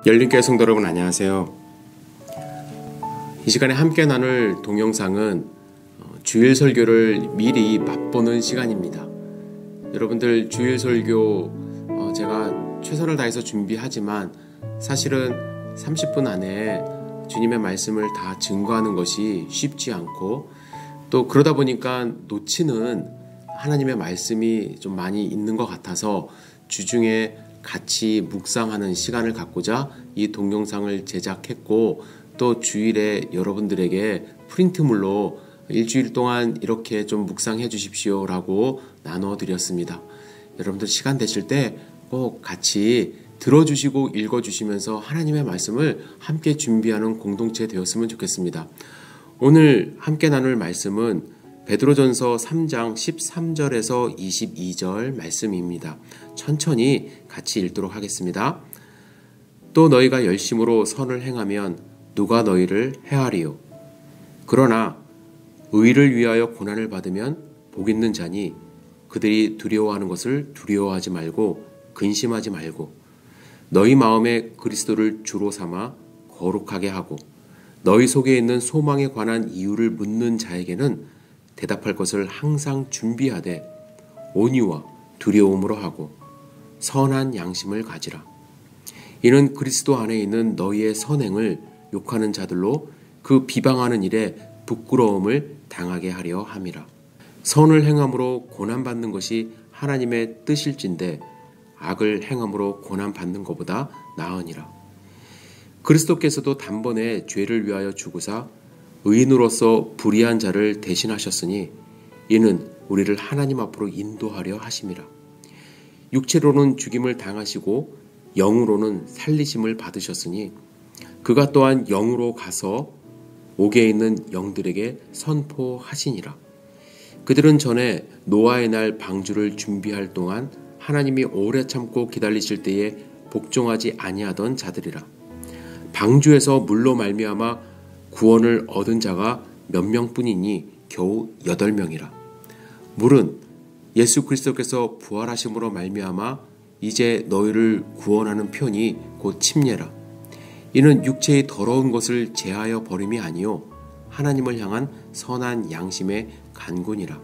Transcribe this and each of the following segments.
열린교회 성도 여러분, 안녕하세요. 이 시간에 함께 나눌 동영상은 주일 설교를 미리 맛보는 시간입니다. 여러분들, 주일 설교 제가 최선을 다해서 준비하지만 사실은 30분 안에 주님의 말씀을 다 증거하는 것이 쉽지 않고, 또 그러다 보니까 놓치는 하나님의 말씀이 좀 많이 있는 것 같아서 주중에 같이 묵상하는 시간을 갖고자 이 동영상을 제작했고, 또 주일에 여러분들에게 프린트물로 일주일 동안 이렇게 좀 묵상해 주십시오 라고 나눠드렸습니다. 여러분들 시간 되실 때 꼭 같이 들어주시고 읽어주시면서 하나님의 말씀을 함께 준비하는 공동체 되었으면 좋겠습니다. 오늘 함께 나눌 말씀은 베드로전서 3장 13절에서 22절 말씀입니다. 천천히 같이 읽도록 하겠습니다. 또 너희가 열심으로 선을 행하면 누가 너희를 해하리요. 그러나 의를 위하여 고난을 받으면 복 있는 자니 그들이 두려워하는 것을 두려워하지 말고 근심하지 말고 너희 마음에 그리스도를 주로 삼아 거룩하게 하고 너희 속에 있는 소망에 관한 이유를 묻는 자에게는 대답할 것을 항상 준비하되 온유와 두려움으로 하고 선한 양심을 가지라. 이는 그리스도 안에 있는 너희의 선행을 욕하는 자들로 그 비방하는 일에 부끄러움을 당하게 하려 함이라. 선을 행함으로 고난받는 것이 하나님의 뜻일진데 악을 행함으로 고난받는 것보다 나으니라. 그리스도께서도 단번에 죄를 위하여 죽으사 의인으로서 불의한 자를 대신하셨으니 이는 우리를 하나님 앞으로 인도하려 하심이라. 육체로는 죽임을 당하시고 영으로는 살리심을 받으셨으니 그가 또한 영으로 가서 옥에 있는 영들에게 선포하시니라. 그들은 전에 노아의 날 방주를 준비할 동안 하나님이 오래 참고 기다리실 때에 복종하지 아니하던 자들이라. 방주에서 물로 말미암아 구원을 얻은 자가 몇 명뿐이니 겨우 8명이라. 물은 예수 그리스도께서 부활하심으로 말미암아 이제 너희를 구원하는 편이 곧 침례라. 이는 육체의 더러운 것을 제하여 버림이 아니요 하나님을 향한 선한 양심의 간군이라.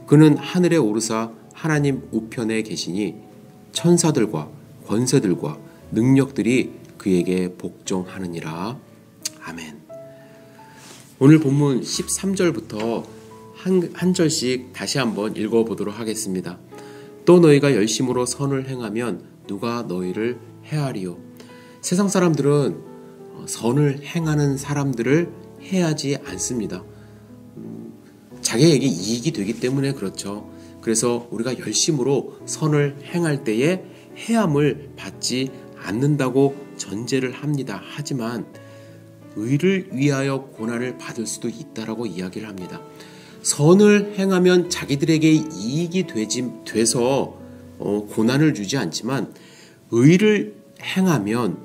그는 하늘에 오르사 하나님 우편에 계시니 천사들과 권세들과 능력들이 그에게 복종하느니라. 아멘. 오늘 본문 13절부터 한 절씩 다시 한번 읽어보도록 하겠습니다. 또 너희가 열심으로 선을 행하면 누가 너희를 해하리요. 세상 사람들은 선을 행하는 사람들을 해하지 않습니다. 자기에게 이익이 되기 때문에 그렇죠. 그래서 우리가 열심으로 선을 행할 때에 해함을 받지 않는다고 전제를 합니다. 하지만 의를 위하여 고난을 받을 수도 있다라고 이야기를 합니다. 선을 행하면 자기들에게 이익이 돼서 고난을 주지 않지만 의를 행하면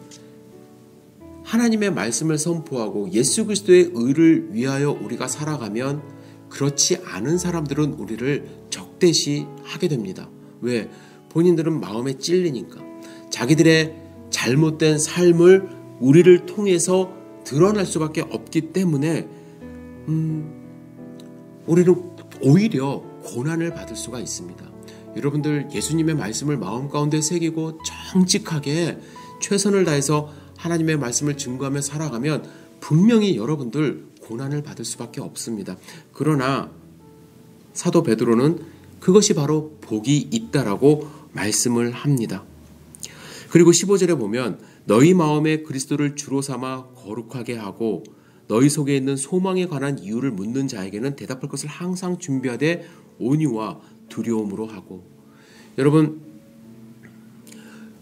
하나님의 말씀을 선포하고 예수 그리스도의 의를 위하여 우리가 살아가면 그렇지 않은 사람들은 우리를 적대시하게 됩니다. 왜? 본인들은 마음에 찔리니까. 자기들의 잘못된 삶을 우리를 통해서 드러날 수밖에 없기 때문에 우리는 오히려 고난을 받을 수가 있습니다. 여러분들, 예수님의 말씀을 마음 가운데 새기고 정직하게 최선을 다해서 하나님의 말씀을 증거하며 살아가면 분명히 여러분들 고난을 받을 수밖에 없습니다. 그러나 사도 베드로는 그것이 바로 복이 있다라고 말씀을 합니다. 그리고 15절에 보면 너희 마음에 그리스도를 주로 삼아 거룩하게 하고 너희 속에 있는 소망에 관한 이유를 묻는 자에게는 대답할 것을 항상 준비하되 온유와 두려움으로 하고. 여러분,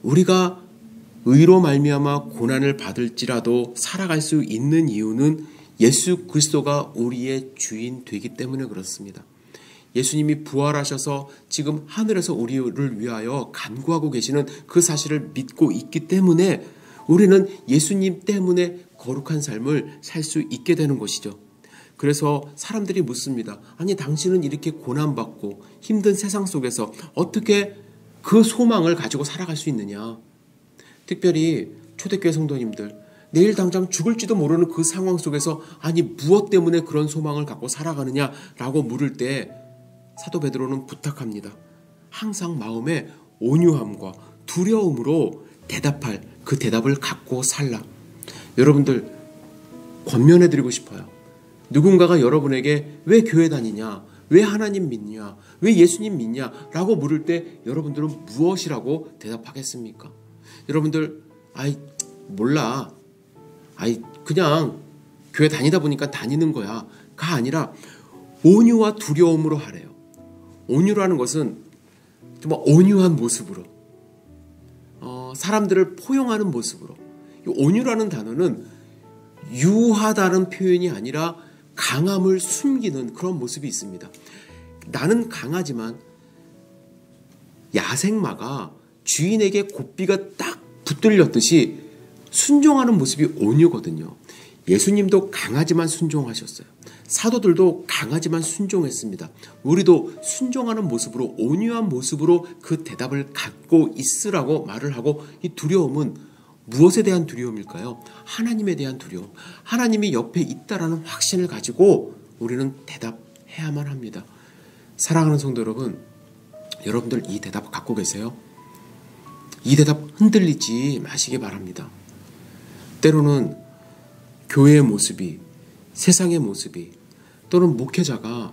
우리가 의로 말미암아 고난을 받을지라도 살아갈 수 있는 이유는 예수 그리스도가 우리의 주인 되기 때문에 그렇습니다. 예수님이 부활하셔서 지금 하늘에서 우리를 위하여 간구하고 계시는 그 사실을 믿고 있기 때문에 우리는 예수님 때문에 거룩한 삶을 살 수 있게 되는 것이죠. 그래서 사람들이 묻습니다. 아니, 당신은 이렇게 고난받고 힘든 세상 속에서 어떻게 그 소망을 가지고 살아갈 수 있느냐? 특별히 초대교회 성도님들, 내일 당장 죽을지도 모르는 그 상황 속에서 아니 무엇 때문에 그런 소망을 갖고 살아가느냐라고 물을 때 사도 베드로는 부탁합니다. 항상 마음에 온유함과 두려움으로 대답할 그 대답을 갖고 살라. 여러분들 권면해드리고 싶어요. 누군가가 여러분에게 왜 교회 다니냐, 왜 하나님 믿냐, 왜 예수님 믿냐 라고 물을 때 여러분들은 무엇이라고 대답하겠습니까? 여러분들 몰라, 그냥 교회 다니다 보니까 다니는 거야 가 아니라 온유와 두려움으로 하래요. 온유라는 것은 정말 온유한 모습으로, 사람들을 포용하는 모습으로. 이 온유라는 단어는 유하다는 표현이 아니라 강함을 숨기는 그런 모습이 있습니다. 나는 강하지만 야생마가 주인에게 고삐가 딱 붙들렸듯이 순종하는 모습이 온유거든요. 예수님도 강하지만 순종하셨어요. 사도들도 강하지만 순종했습니다. 우리도 순종하는 모습으로, 온유한 모습으로 그 대답을 갖고 있으라고 말을 하고, 이 두려움은 무엇에 대한 두려움일까요? 하나님에 대한 두려움. 하나님이 옆에 있다라는 확신을 가지고 우리는 대답해야만 합니다. 사랑하는 성도 여러분, 여러분들 이 대답 갖고 계세요? 이 대답 흔들리지 마시기 바랍니다. 때로는 교회의 모습이, 세상의 모습이, 또는 목회자가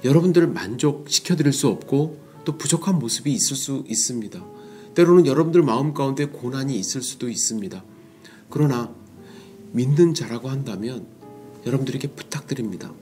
여러분들을 만족시켜드릴 수 없고 또 부족한 모습이 있을 수 있습니다. 때로는 여러분들 마음 가운데 고난이 있을 수도 있습니다. 그러나 믿는 자라고 한다면 여러분들에게 부탁드립니다.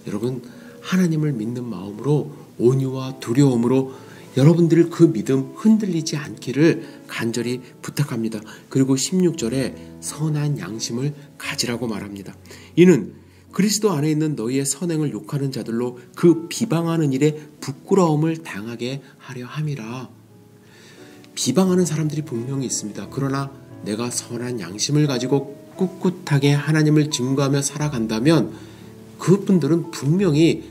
여러분, 하나님을 믿는 마음으로, 온유와 두려움으로 여러분들 그 믿음 흔들리지 않기를 간절히 부탁합니다. 그리고 16절에 선한 양심을 가지라고 말합니다. 이는 그리스도 안에 있는 너희의 선행을 욕하는 자들로 그 비방하는 일에 부끄러움을 당하게 하려 함이라. 비방하는 사람들이 분명히 있습니다. 그러나 내가 선한 양심을 가지고 꿋꿋하게 하나님을 증거하며 살아간다면 그분들은 분명히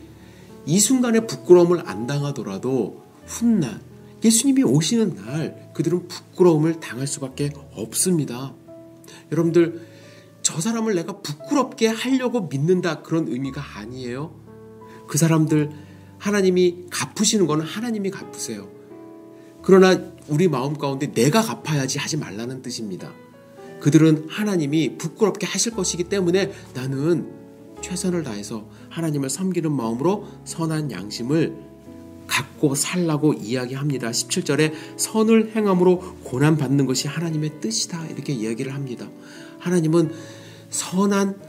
이 순간에 부끄러움을 안 당하더라도 훗날 예수님이 오시는 날 그들은 부끄러움을 당할 수밖에 없습니다. 여러분들, 저 사람을 내가 부끄럽게 하려고 믿는다 그런 의미가 아니에요. 그 사람들 하나님이 갚으시는 거는 하나님이 갚으세요. 그러나 우리 마음 가운데 내가 갚아야지 하지 말라는 뜻입니다. 그들은 하나님이 부끄럽게 하실 것이기 때문에 나는 최선을 다해서 하나님을 섬기는 마음으로 선한 양심을 갖고 살라고 이야기합니다. 17절에 선을 행함으로 고난받는 것이 하나님의 뜻이다 이렇게 이야기를 합니다. 하나님은 선한,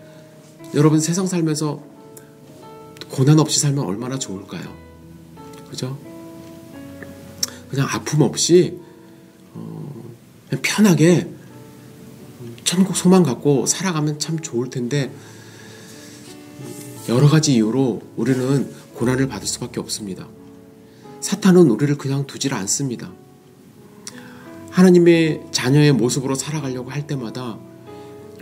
여러분 세상 살면서 고난 없이 살면 얼마나 좋을까요? 그죠? 그냥 아픔 없이 그냥 편하게 천국 소망 갖고 살아가면 참 좋을 텐데 여러 가지 이유로 우리는 고난을 받을 수밖에 없습니다. 사탄은 우리를 그냥 두질 않습니다. 하나님의 자녀의 모습으로 살아가려고 할 때마다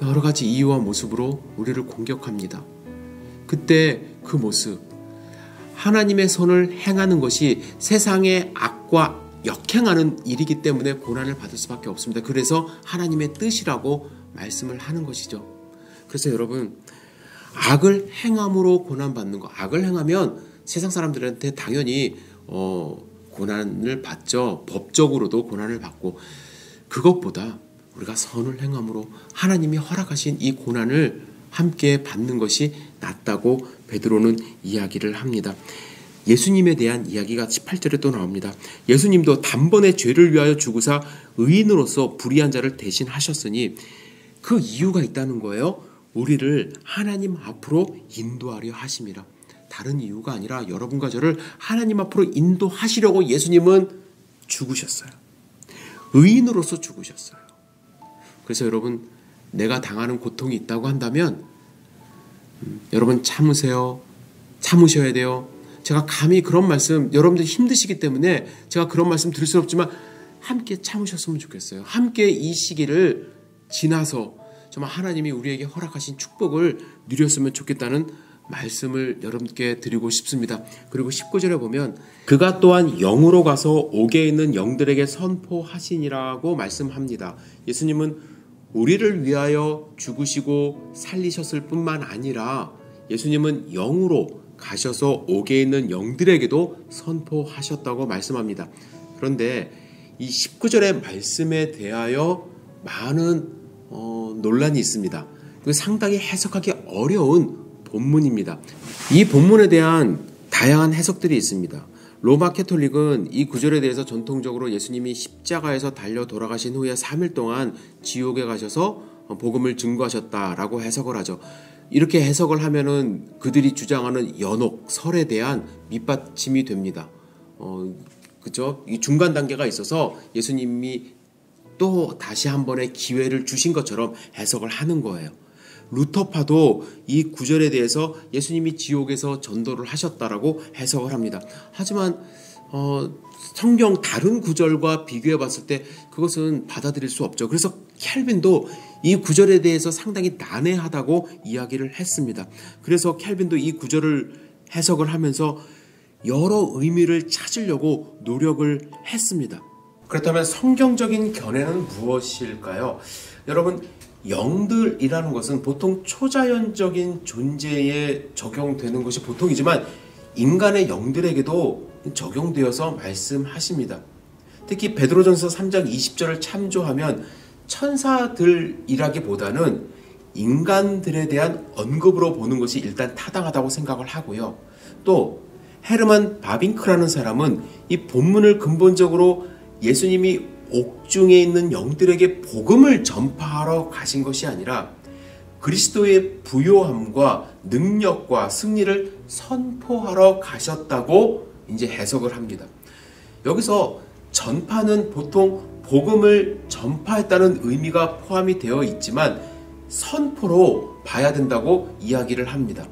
여러 가지 이유와 모습으로 우리를 공격합니다. 그때 그 모습, 하나님의 선을 행하는 것이 세상의 악과 역행하는 일이기 때문에 고난을 받을 수밖에 없습니다. 그래서 하나님의 뜻이라고 말씀을 하는 것이죠. 그래서 여러분, 악을 행함으로 고난받는 것, 악을 행하면 세상 사람들한테 당연히 고난을 받죠. 법적으로도 고난을 받고, 그것보다 우리가 선을 행함으로 하나님이 허락하신 이 고난을 함께 받는 것이 낫다고 베드로는 이야기를 합니다. 예수님에 대한 이야기가 18절에 또 나옵니다. 예수님도 단번에 죄를 위하여 죽으사 의인으로서 불의한 자를 대신하셨으니 그 이유가 있다는 거예요. 우리를 하나님 앞으로 인도하려 하심이라. 다른 이유가 아니라 여러분과 저를 하나님 앞으로 인도하시려고 예수님은 죽으셨어요. 의인으로서 죽으셨어요. 그래서 여러분, 내가 당하는 고통이 있다고 한다면 여러분 참으세요. 참으셔야 돼요. 제가 감히 그런 말씀, 여러분들 힘드시기 때문에 제가 그런 말씀 드릴 수 없지만 함께 참으셨으면 좋겠어요. 함께 이 시기를 지나서 정말 하나님이 우리에게 허락하신 축복을 누렸으면 좋겠다는 말씀을 여러분께 드리고 싶습니다. 그리고 19절에 보면 그가 또한 영으로 가서 옥에 있는 영들에게 선포하시니라고 말씀합니다. 예수님은 우리를 위하여 죽으시고 살리셨을 뿐만 아니라 예수님은 영으로 가셔서 옥에 있는 영들에게도 선포하셨다고 말씀합니다. 그런데 이 19절의 말씀에 대하여 많은 논란이 있습니다. 상당히 해석하기 어려운 본문입니다. 이 본문에 대한 다양한 해석들이 있습니다. 로마 캐톨릭은 이 구절에 대해서 전통적으로 예수님이 십자가에서 달려 돌아가신 후에 3일 동안 지옥에 가셔서 복음을 증거하셨다라고 해석을 하죠. 이렇게 해석을 하면은 그들이 주장하는 연옥, 설에 대한 밑받침이 됩니다. 그죠? 이 중간 단계가 있어서 예수님이 또 다시 한 번의 기회를 주신 것처럼 해석을 하는 거예요. 루터파도 이 구절에 대해서 예수님이 지옥에서 전도를 하셨다라고 해석을 합니다. 하지만 성경 다른 구절과 비교해 봤을 때 그것은 받아들일 수 없죠. 그래서 켈빈도 이 구절에 대해서 상당히 난해하다고 이야기를 했습니다. 그래서 켈빈도 이 구절을 해석을 하면서 여러 의미를 찾으려고 노력을 했습니다. 그렇다면 성경적인 견해는 무엇일까요? 여러분, 영들이라는 것은 보통 초자연적인 존재에 적용되는 것이 보통이지만 인간의 영들에게도 적용되어서 말씀하십니다. 특히 베드로전서 3장 20절을 참조하면 천사들이라기보다는 인간들에 대한 언급으로 보는 것이 일단 타당하다고 생각을 하고요. 또 헤르만 바빙크라는 사람은 이 본문을 근본적으로 예수님이 옥중에 있는 영들에게 복음을 전파하러 가신 것이 아니라 그리스도의 부요함과 능력과 승리를 선포하러 가셨다고 이제 해석을 합니다. 여기서 전파는 보통 복음을 전파했다는 의미가 포함이 되어 있지만 선포로 봐야 된다고 이야기를 합니다.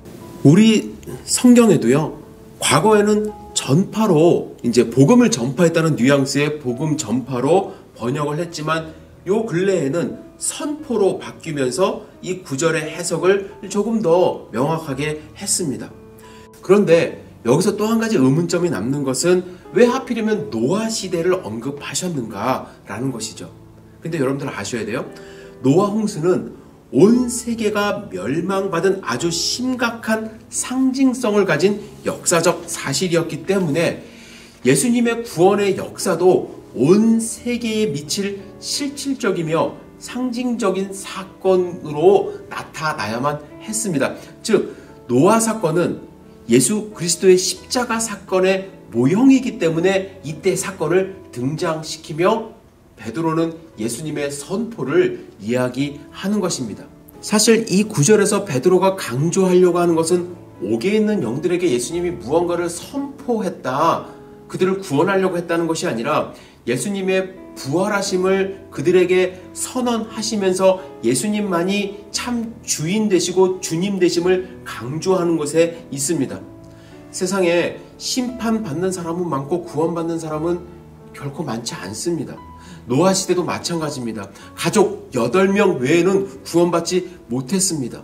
우리 성경에도요, 과거에는 전파로 이제 복음을 전파했다는 뉘앙스의 복음 전파로 번역을 했지만 요 근래에는 선포로 바뀌면서 이 구절의 해석을 조금 더 명확하게 했습니다. 그런데 여기서 또 한 가지 의문점이 남는 것은 왜 하필이면 노아 시대를 언급하셨는가라는 것이죠. 근데 여러분들 아셔야 돼요. 노아 홍수는 온 세계가 멸망받은 아주 심각한 상징성을 가진 역사적 사실이었기 때문에 예수님의 구원의 역사도 온 세계에 미칠 실질적이며 상징적인 사건으로 나타나야만 했습니다. 즉 노아 사건은 예수 그리스도의 십자가 사건의 모형이기 때문에 이때 사건을 등장시키며 베드로는 예수님의 선포를 이야기하는 것입니다. 사실 이 구절에서 베드로가 강조하려고 하는 것은 옥에 있는 영들에게 예수님이 무언가를 선포했다, 그들을 구원하려고 했다는 것이 아니라 예수님의 부활하심을 그들에게 선언하시면서 예수님만이 참 주인 되시고 주님 되심을 강조하는 것에 있습니다. 세상에 심판받는 사람은 많고 구원받는 사람은 결코 많지 않습니다. 노아 시대도 마찬가지입니다. 가족 8명 외에는 구원받지 못했습니다.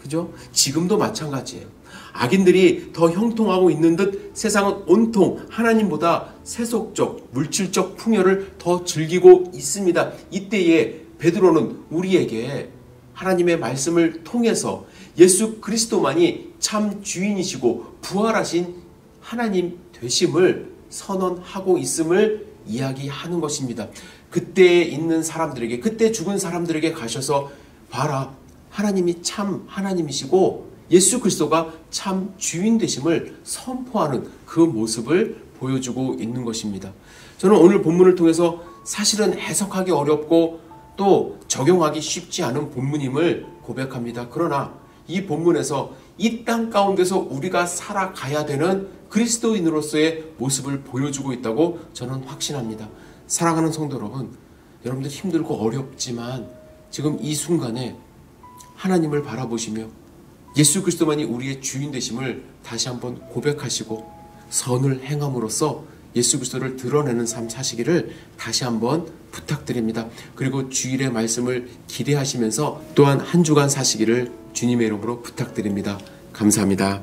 그죠? 지금도 마찬가지예요. 악인들이 더 형통하고 있는 듯 세상은 온통 하나님보다 세속적, 물질적 풍요를 더 즐기고 있습니다. 이때에 베드로는 우리에게 하나님의 말씀을 통해서 예수 그리스도만이 참 주인이시고 부활하신 하나님 되심을 선언하고 있음을 이야기하는 것입니다. 그때 있는 사람들에게, 그때 죽은 사람들에게 가셔서 봐라, 하나님이 참 하나님이시고 예수 그리스도가 참 주인 되심을 선포하는 그 모습을 보여주고 있는 것입니다. 저는 오늘 본문을 통해서 사실은 해석하기 어렵고 또 적용하기 쉽지 않은 본문임을 고백합니다. 그러나 이 본문에서 이 땅 가운데서 우리가 살아가야 되는 그리스도인으로서의 모습을 보여주고 있다고 저는 확신합니다. 사랑하는 성도 여러분, 여러분들 힘들고 어렵지만 지금 이 순간에 하나님을 바라보시며 예수 그리스도만이 우리의 주인 되심을 다시 한번 고백하시고 선을 행함으로써 예수 그리스도를 드러내는 삶 사시기를 다시 한번 부탁드립니다. 그리고 주일의 말씀을 기대하시면서 또한 한 주간 사시기를 주님의 이름으로 부탁드립니다. 감사합니다.